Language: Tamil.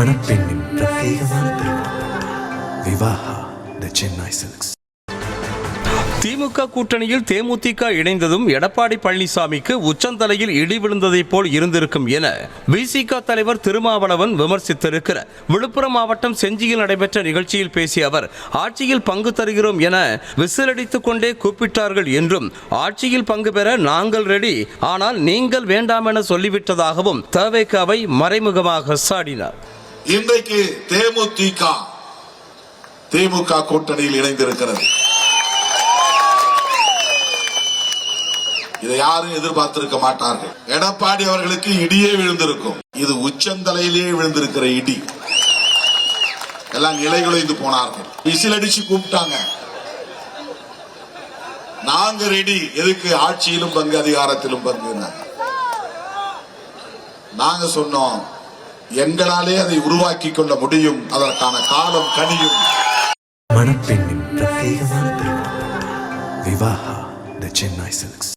மணப்பெண்ணின் பிரத்யேகமான திருமணம் விவாஹா தி சென்னை சில்க்ஸ். திமுக கூட்டணியில் தேமுதிக இணைந்ததும் எடப்பாடி பழனிசாமிக்கு உச்சந்தலையில் இடி விழுந்ததைப் போல் இருந்திருக்கும் என விசிக தலைவர் திருமாவளவன் விமர்சித்திருக்கிறார். விழுப்புரம் மாவட்டம் செஞ்சியில் நடைபெற்ற நிகழ்ச்சியில் பேசிய அவர், ஆட்சியில் பங்கு தருகிறோம் என விசிலடித்துக் கொண்டே கூப்பிட்டார்கள் என்றும், ஆட்சியில் பங்கு பெற நாங்கள் ரெடி, ஆனால் நீங்கள் வேண்டாம் என சொல்லிவிட்டதாகவும் தவேகாவை மறைமுகமாக சாடினார். இன்றைக்கு திமுக கூட்டணியில் இணைந்திருக்கிறது. இதை யாரும் எதிர்பார்த்திருக்க மாட்டார்கள். எடப்பாடி அவர்களுக்கு இடியே விழுந்திருக்கும். இது உச்சந்தலையிலேயே விழுந்திருக்கிற இடி. எல்லாம் இலைகுலைந்து போனார்கள். விசிலடிச்சு கூப்பிட்டாங்க. நாங்க ரெடி. எதுக்கு? ஆட்சியிலும் பங்கு, அதிகாரத்திலும் பங்கு. நாங்க சொன்னோம், எங்களாலே அதை உருவாக்கி கொள்ள முடியும். அதற்கான காலம் கனியும். மணப்பெண்ணின் பிரத்யேகமான திருமணம் விவாஹா தி சென்னை சில்க்ஸ்.